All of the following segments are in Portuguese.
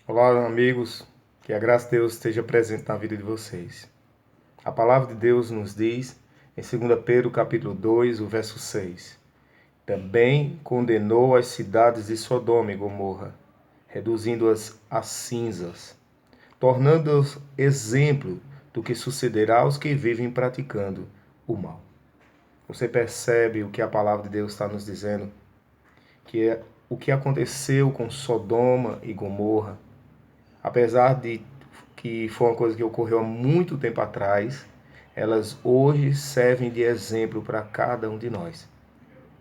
Olá, amigos, que a graça de Deus esteja presente na vida de vocês. A palavra de Deus nos diz, em 2 Pedro capítulo 2, o verso 6, também condenou as cidades de Sodoma e Gomorra, reduzindo-as a cinzas, tornando-as exemplo do que sucederá aos que vivem praticando o mal. Você percebe o que a palavra de Deus está nos dizendo? Que é o que aconteceu com Sodoma e Gomorra, apesar de que foi uma coisa que ocorreu há muito tempo atrás, elas hoje servem de exemplo para cada um de nós,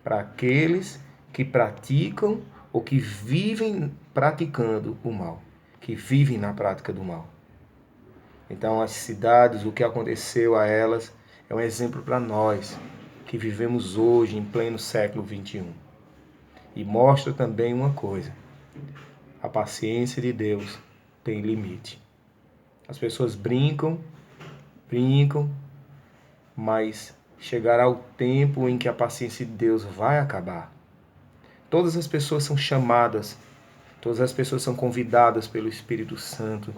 para aqueles que praticam ou que vivem praticando o mal, que vivem na prática do mal. Então, as cidades, o que aconteceu a elas, é um exemplo para nós que vivemos hoje em pleno século XXI. E mostra também uma coisa: a paciência de Deus tem limite. As pessoas brincam, mas chegará o tempo em que a paciência de Deus vai acabar. Todas as pessoas são chamadas, todas as pessoas são convidadas pelo Espírito Santo.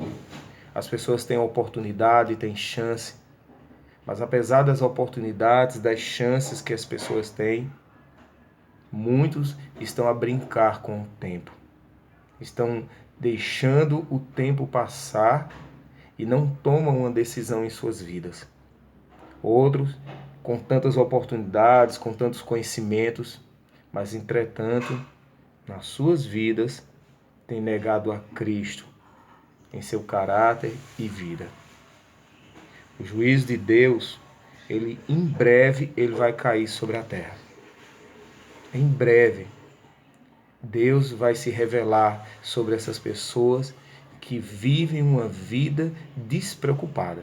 As pessoas têm oportunidade, têm chance, mas apesar das oportunidades, das chances que as pessoas têm, muitos estão a brincar com o tempo. Estão deixando o tempo passar e não tomam uma decisão em suas vidas. Outros, com tantas oportunidades, com tantos conhecimentos, mas entretanto, nas suas vidas, têm negado a Cristo em seu caráter e vida. O juízo de Deus, em breve, ele vai cair sobre a terra. Em breve, Deus vai se revelar sobre essas pessoas que vivem uma vida despreocupada.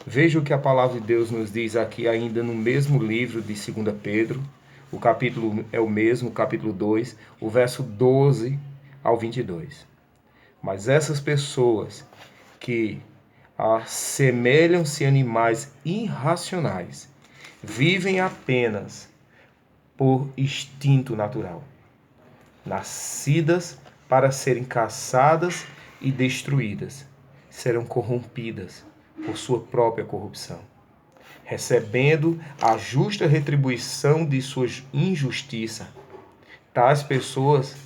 Veja o que a palavra de Deus nos diz aqui ainda no mesmo livro de 2 Pedro. O capítulo é o mesmo, o capítulo 2, o verso 12 ao 22. Mas essas pessoas que assemelham-se a animais irracionais, vivem apenas por instinto natural, nascidas para serem caçadas e destruídas, serão corrompidas por sua própria corrupção, recebendo a justa retribuição de sua injustiça. Tais pessoas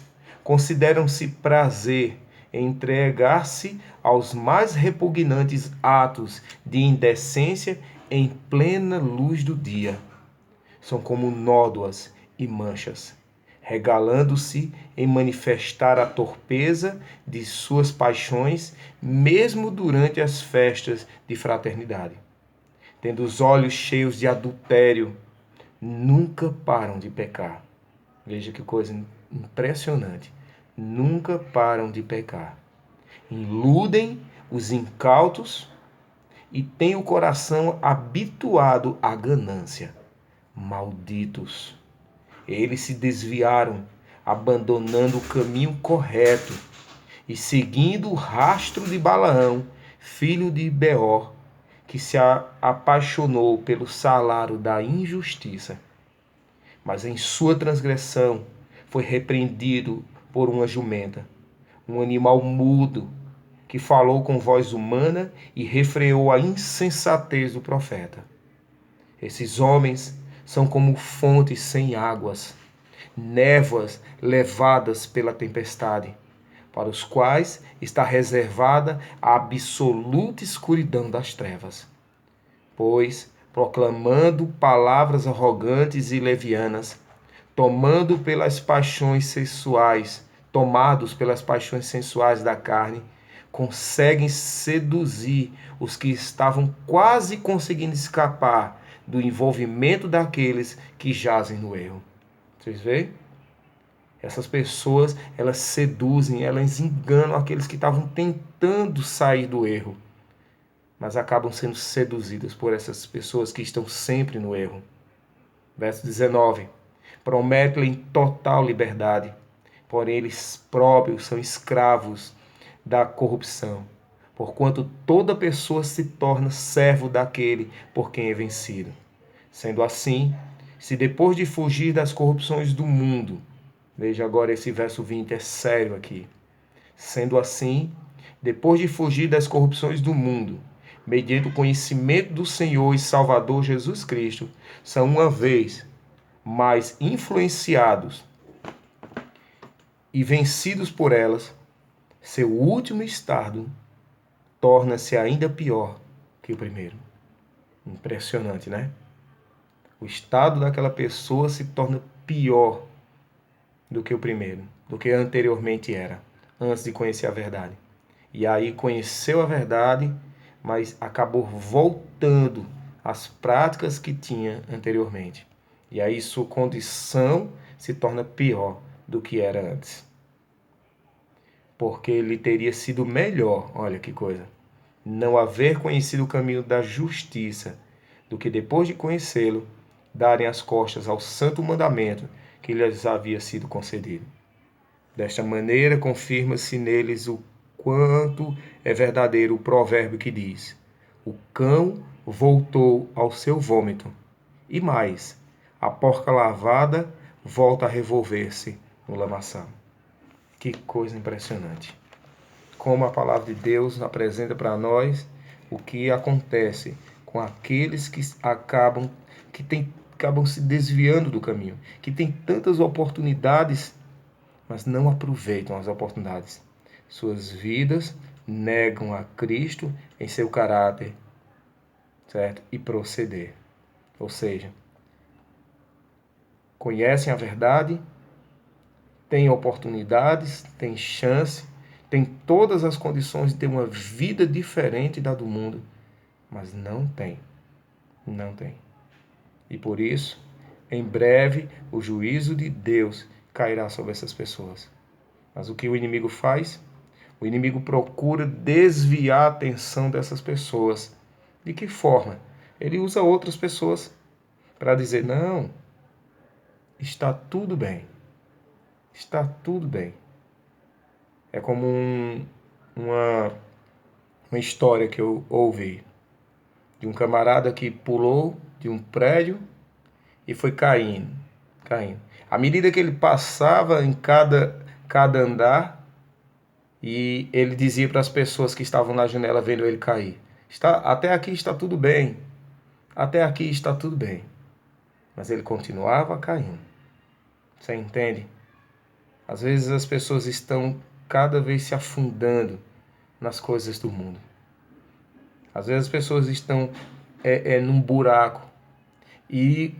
consideram-se prazer em entregar-se aos mais repugnantes atos de indecência em plena luz do dia. São como nódoas e manchas, regalando-se em manifestar a torpeza de suas paixões, mesmo durante as festas de fraternidade. Tendo os olhos cheios de adultério, nunca param de pecar. Veja que coisa impressionante. Nunca param de pecar. Iludem os incautos e têm o coração habituado à ganância. Malditos! Eles se desviaram, abandonando o caminho correto e seguindo o rastro de Balaão, filho de Beor, que se apaixonou pelo salário da injustiça. Mas em sua transgressão foi repreendido por uma jumenta, um animal mudo, que falou com voz humana e refreou a insensatez do profeta. Esses homens são como fontes sem águas, névoas levadas pela tempestade, para os quais está reservada a absoluta escuridão das trevas. Pois, proclamando palavras arrogantes e levianas, tomados pelas paixões sensuais da carne, conseguem seduzir os que estavam quase conseguindo escapar do envolvimento daqueles que jazem no erro. Vocês veem? Essas pessoas, elas seduzem, elas enganam aqueles que estavam tentando sair do erro, mas acabam sendo seduzidas por essas pessoas que estão sempre no erro. Verso 19. Promete-lhe total liberdade, porém eles próprios são escravos da corrupção, porquanto toda pessoa se torna servo daquele por quem é vencido. Sendo assim, se depois de fugir das corrupções do mundo, veja agora esse verso 20, é sério aqui. Sendo assim, depois de fugir das corrupções do mundo, mediante o conhecimento do Senhor e Salvador Jesus Cristo, são uma vez mais influenciados e vencidos por elas, seu último estado torna-se ainda pior que o primeiro. Impressionante, né? O estado daquela pessoa se torna pior do que o primeiro, do que anteriormente era, antes de conhecer a verdade. E aí conheceu a verdade, mas acabou voltando às práticas que tinha anteriormente. E aí sua condição se torna pior do que era antes. Porque ele teria sido melhor, olha que coisa, não haver conhecido o caminho da justiça, do que depois de conhecê-lo, darem as costas ao santo mandamento que lhes havia sido concedido. Desta maneira, confirma-se neles o quanto é verdadeiro o provérbio que diz: o cão voltou ao seu vômito, e mais, a porca lavada volta a revolver-se no lamaçal. Que coisa impressionante. Como a palavra de Deus apresenta para nós o que acontece com aqueles que acabam se desviando do caminho, que têm tantas oportunidades, mas não aproveitam as oportunidades. Suas vidas negam a Cristo em seu caráter, certo? E proceder. Ou seja, conhecem a verdade, têm oportunidades, têm chance, têm todas as condições de ter uma vida diferente da do mundo, mas não tem. Não tem. E por isso, em breve, o juízo de Deus cairá sobre essas pessoas. Mas o que o inimigo faz? O inimigo procura desviar a atenção dessas pessoas. De que forma? Ele usa outras pessoas para dizer: não, está tudo bem. Está tudo bem. É como uma história que eu ouvi de um camarada que pulou de um prédio e foi caindo. À medida que ele passava em cada andar, e ele dizia para as pessoas que estavam na janela vendo ele cair: até aqui está tudo bem. Até aqui está tudo bem. Mas ele continuava caindo. Você entende? Às vezes as pessoas estão cada vez se afundando nas coisas do mundo. Às vezes as pessoas estão num buraco. E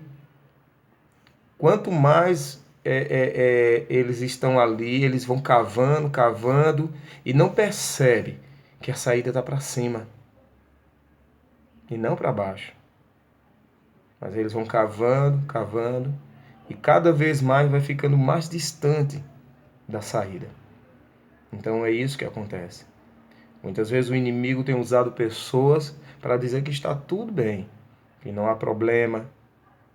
quanto mais eles estão ali, eles vão cavando e não percebem que a saída está para cima e não para baixo. Mas eles vão cavando e cada vez mais vai ficando mais distante da saída. Então é isso que acontece. Muitas vezes o inimigo tem usado pessoas para dizer que está tudo bem, que não há problema,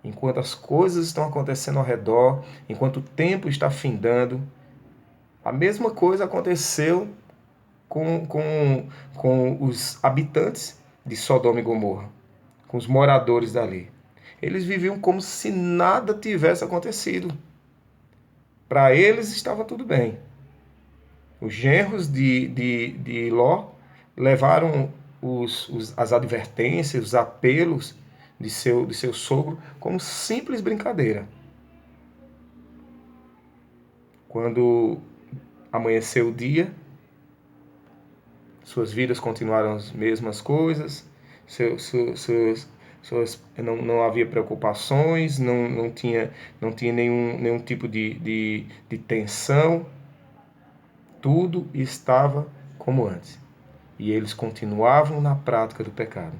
enquanto as coisas estão acontecendo ao redor, enquanto o tempo está findando. A mesma coisa aconteceu com os habitantes de Sodoma e Gomorra, com os moradores dali. Eles viviam como se nada tivesse acontecido. Para eles estava tudo bem. Os genros de Ló levaram as advertências, os apelos de seu sogro como simples brincadeira. Quando amanheceu o dia, suas vidas continuaram as mesmas coisas, não havia preocupações, não tinha nenhum tipo de tensão. Tudo estava como antes. E eles continuavam na prática do pecado.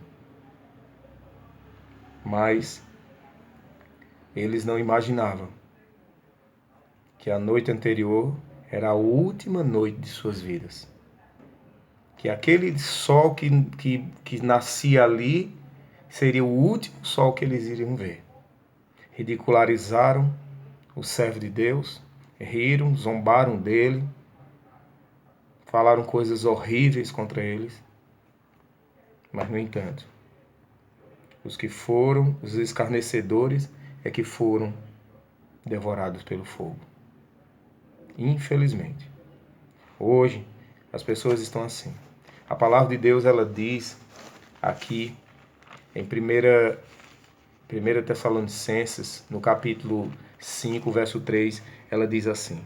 Mas eles não imaginavam que a noite anterior era a última noite de suas vidas. Que aquele sol que nascia ali seria o último sol que eles iriam ver. Ridicularizaram o servo de Deus, riram, zombaram dele, falaram coisas horríveis contra eles. Mas, no entanto, os escarnecedores, é que foram devorados pelo fogo. Infelizmente. Hoje, as pessoas estão assim. A palavra de Deus, ela diz aqui em 1 Tessalonicenses, no capítulo 5, verso 3, ela diz assim: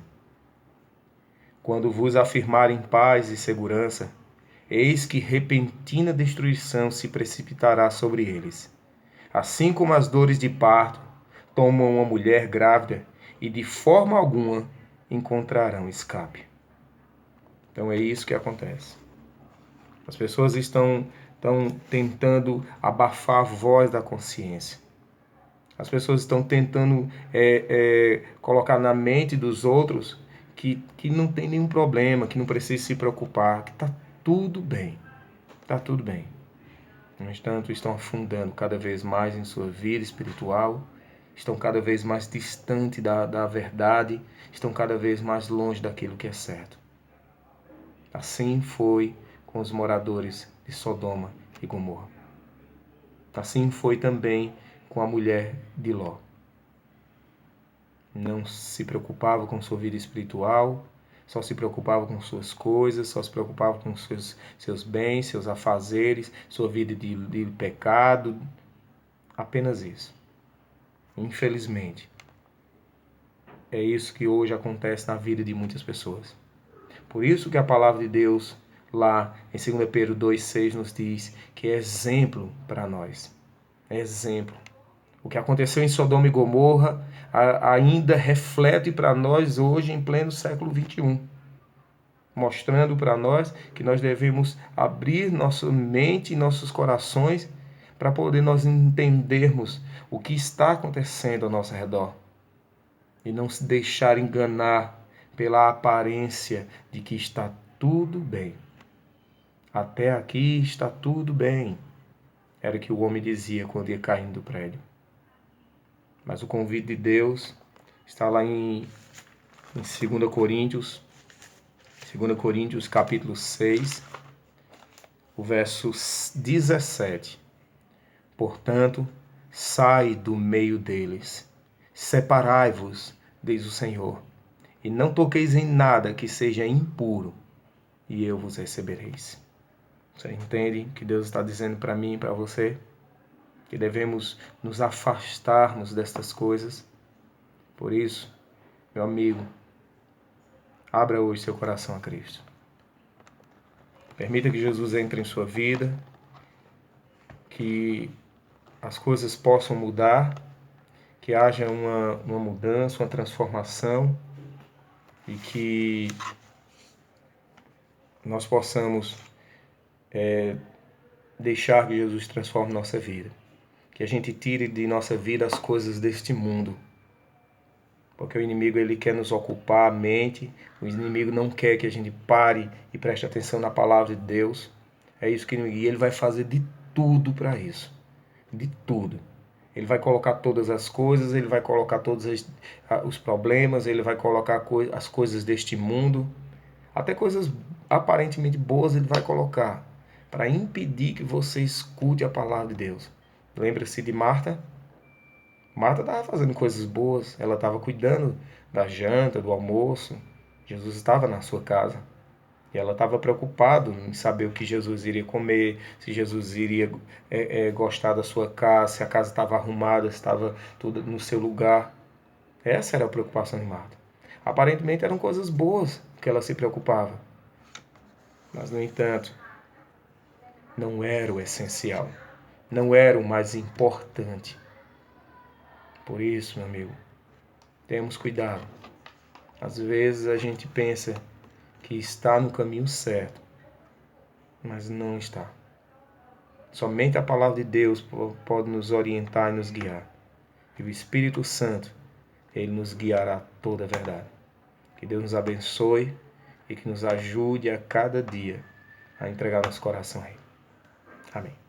quando vos afirmarem paz e segurança, eis que repentina destruição se precipitará sobre eles. Assim como as dores de parto tomam uma mulher grávida e de forma alguma encontrarão escape. Então é isso que acontece. As pessoas estão tentando abafar a voz da consciência. As pessoas estão tentando colocar na mente dos outros que não tem nenhum problema, que não precisa se preocupar, que está tudo bem. Está tudo bem. No entanto, estão afundando cada vez mais em sua vida espiritual, estão cada vez mais distantes da verdade, estão cada vez mais longe daquilo que é certo. Assim foi com os moradores de Sodoma e Gomorra. Assim foi também com a mulher de Ló. Não se preocupava com sua vida espiritual, só se preocupava com suas coisas, só se preocupava com seus bens, seus afazeres, sua vida de pecado, apenas isso. Infelizmente, é isso que hoje acontece na vida de muitas pessoas. Por isso que a palavra de Deus, lá em 2 Pedro 2,6, nos diz que é exemplo para nós. É exemplo. O que aconteceu em Sodoma e Gomorra ainda reflete para nós hoje, em pleno século XXI. Mostrando para nós que nós devemos abrir nossa mente e nossos corações para poder nós entendermos o que está acontecendo ao nosso redor. E não se deixar enganar pela aparência de que está tudo bem. Até aqui está tudo bem. Era o que o homem dizia quando ia caindo do prédio. Mas o convite de Deus está lá em 2 Coríntios, capítulo 6, o verso 17. Portanto, sai do meio deles, separai-vos, diz o Senhor, e não toqueis em nada que seja impuro, e eu vos recebereis. Você entende que Deus está dizendo para mim e para você? Que devemos nos afastarmos destas coisas. Por isso, meu amigo, abra hoje seu coração a Cristo. Permita que Jesus entre em sua vida, que as coisas possam mudar, que haja uma mudança, uma transformação e que nós possamos deixar que Jesus transforme nossa vida. Que a gente tire de nossa vida as coisas deste mundo. Porque o inimigo ele quer nos ocupar a mente, o inimigo não quer que a gente pare e preste atenção na palavra de Deus. É isso que ele vai fazer de tudo para isso. De tudo. Ele vai colocar todas as coisas, ele vai colocar todos os problemas, ele vai colocar as coisas deste mundo, até coisas aparentemente boas ele vai colocar, para impedir que você escute a palavra de Deus. Lembra-se de Marta? Marta estava fazendo coisas boas, ela estava cuidando da janta, do almoço. Jesus estava na sua casa. E ela estava preocupada em saber o que Jesus iria comer, se Jesus iria gostar da sua casa, se a casa estava arrumada, se estava tudo no seu lugar. Essa era a preocupação de Marta. Aparentemente eram coisas boas que ela se preocupava. Mas, no entanto, não era o essencial. Não era o mais importante. Por isso, meu amigo, temos cuidado. Às vezes a gente pensa que está no caminho certo, mas não está. Somente a palavra de Deus pode nos orientar e nos guiar. E o Espírito Santo, ele nos guiará a toda a verdade. Que Deus nos abençoe e que nos ajude a cada dia a entregar nosso coração a Ele. Amém.